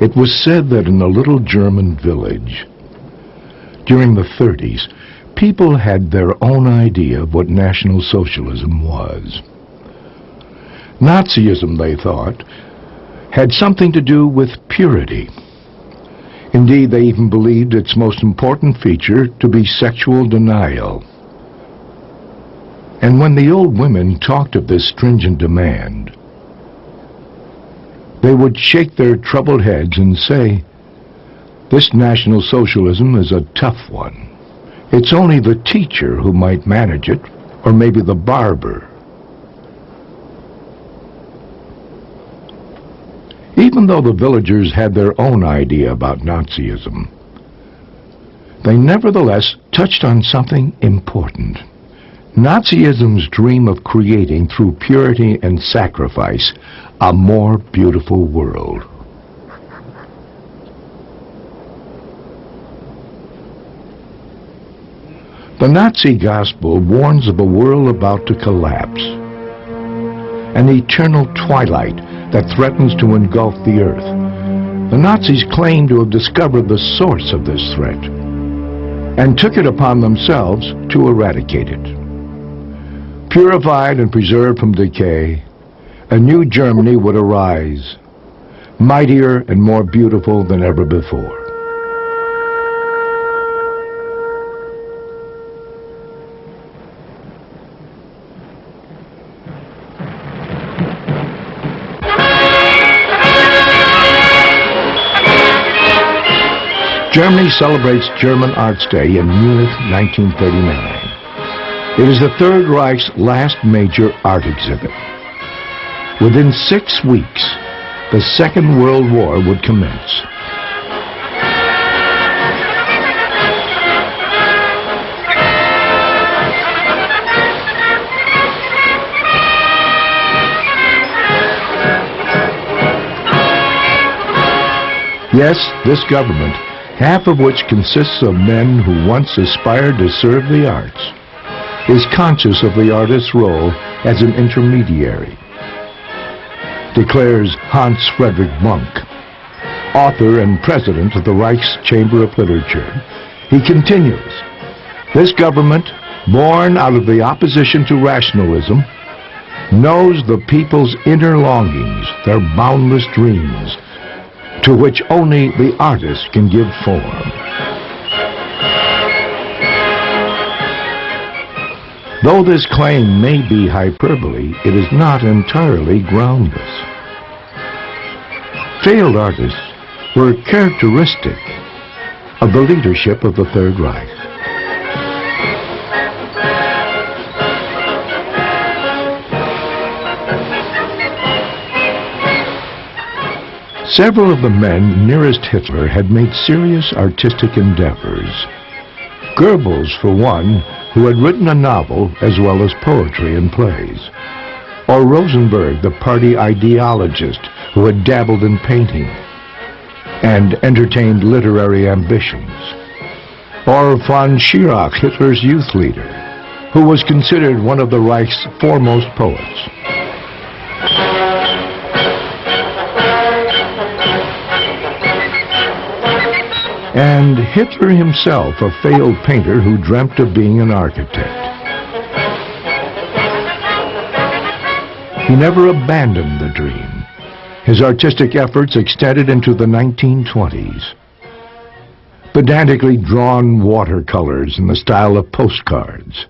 It was said that in a little German village, during the 30s, people had their own idea of what National Socialism was. Nazism, they thought, had something to do with purity. Indeed, they even believed its most important feature to be sexual denial. And when the old women talked of this stringent demand, they would shake their troubled heads and say, "This National Socialism is a tough one. It's only the teacher who might manage it, or maybe the barber." Even though the villagers had their own idea about Nazism, they nevertheless touched on something important. Nazism's dream of creating, through purity and sacrifice, a more beautiful world. The Nazi gospel warns of a world about to collapse, an eternal twilight that threatens to engulf the earth. The Nazis claim to have discovered the source of this threat and took it upon themselves to eradicate it. Purified and preserved from decay, a new Germany would arise, mightier and more beautiful than ever before. Germany celebrates German Arts Day in Munich, 1939. It is the Third Reich's last major art exhibit. Within 6 weeks, the Second World War would commence. Yes, this government, half of which consists of men who once aspired to serve the arts, is conscious of the artist's role as an intermediary, declares Hans Friedrich Munk, author and president of the Reich's Chamber of Literature. He continues, "This government, born out of the opposition to rationalism, knows the people's inner longings, their boundless dreams, to which only the artist can give form." Though this claim may be hyperbole, it is not entirely groundless. Failed artists were characteristic of the leadership of the Third Reich. Several of the men nearest Hitler had made serious artistic endeavors. Goebbels, for one, who had written a novel as well as poetry and plays. Or Rosenberg, the party ideologist who had dabbled in painting and entertained literary ambitions. Or von Schirach, Hitler's youth leader, who was considered one of the Reich's foremost poets. And Hitler himself, a failed painter who dreamt of being an architect. He never abandoned the dream. His artistic efforts extended into the 1920s. Pedantically drawn watercolors in the style of postcards.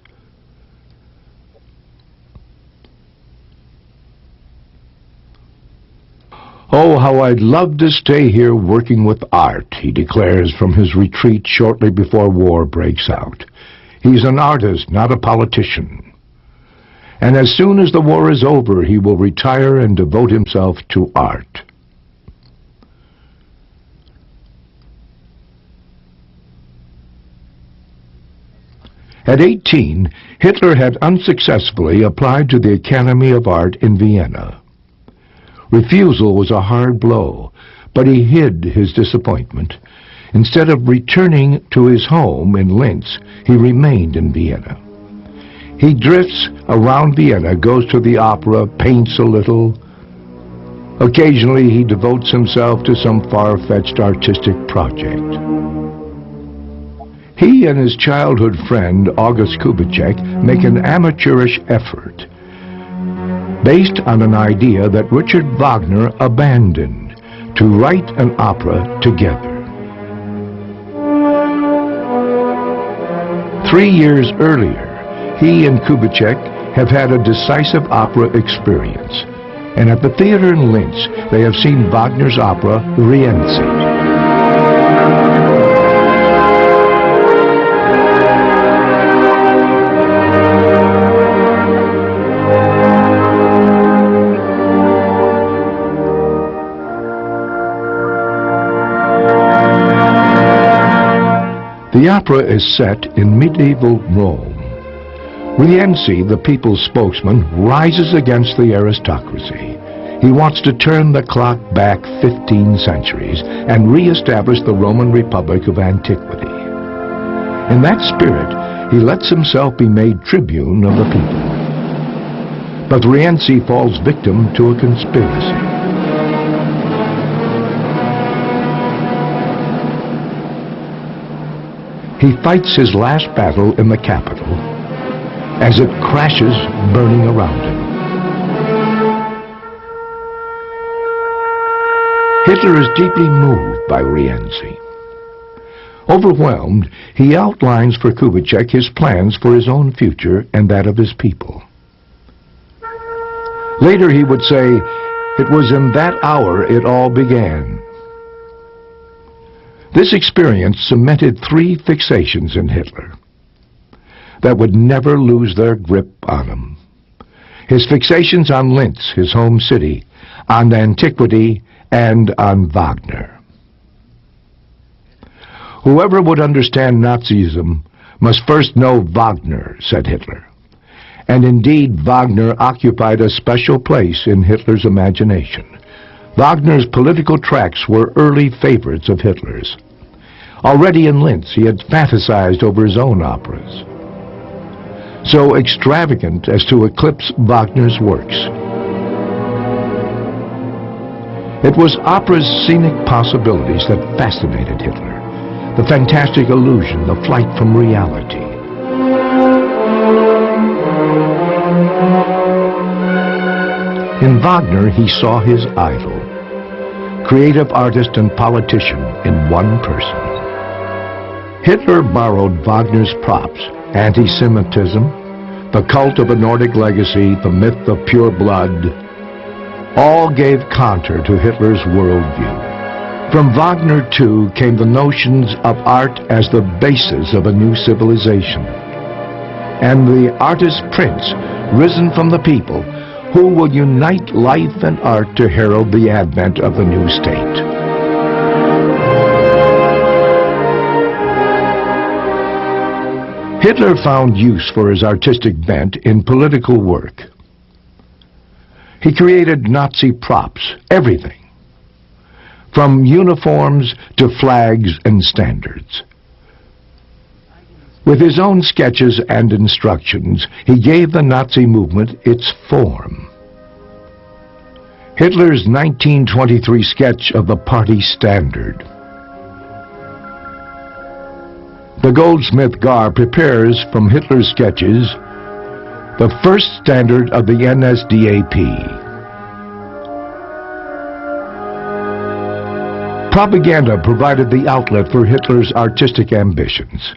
"Oh, how I'd love to stay here working with art," he declares from his retreat shortly before war breaks out. He's an artist, not a politician. And as soon as the war is over, he will retire and devote himself to art. At 18, Hitler had unsuccessfully applied to the Academy of Art in Vienna. Refusal was a hard blow, but he hid his disappointment. Instead of returning to his home in Linz, he remained in Vienna. He drifts around Vienna, goes to the opera, paints a little, Occasionally he devotes himself to some far-fetched artistic project. He and his childhood friend August Kubitschek make an amateurish effort based on an idea that Richard Wagner abandoned to write an opera together. 3 years earlier, he and Kubitschek have had a decisive opera experience, and at the theater in Linz, they have seen Wagner's opera Rienzi. The opera is set in medieval Rome. Rienzi, the people's spokesman, rises against the aristocracy. He wants to turn the clock back 15 centuries and re-establish the Roman Republic of antiquity. In that spirit, he lets himself be made tribune of the people. But Rienzi falls victim to a conspiracy. He fights his last battle in the capital as it crashes, burning around him. Hitler is deeply moved by Rienzi. Overwhelmed, he outlines for Kubitschek his plans for his own future and that of his people. Later he would say, "It was in that hour it all began." This experience cemented 3 fixations in Hitler that would never lose their grip on him. His fixations on Linz, his home city, on antiquity, and on Wagner. Whoever would understand Nazism must first know Wagner, said Hitler. And indeed, Wagner occupied a special place in Hitler's imagination. Wagner's political tracts were early favorites of Hitler's. Already in Linz, he had fantasized over his own operas, so extravagant as to eclipse Wagner's works. It was opera's scenic possibilities that fascinated Hitler, the fantastic illusion, the flight from reality. In Wagner, he saw his idol, creative artist and politician in one person. Hitler borrowed Wagner's props, anti-Semitism, the cult of a Nordic legacy, the myth of pure blood, all gave contour to Hitler's worldview. From Wagner, too, came the notions of art as the basis of a new civilization, and the artist prince, risen from the people, who will unite life and art to herald the advent of the new state. Hitler found use for his artistic bent in political work. He created Nazi props, everything, from uniforms to flags and standards. With his own sketches and instructions, he gave the Nazi movement its form. Hitler's 1923 sketch of the party standard. The goldsmith Gar prepares from Hitler's sketches the first standard of the NSDAP. Propaganda provided the outlet for Hitler's artistic ambitions.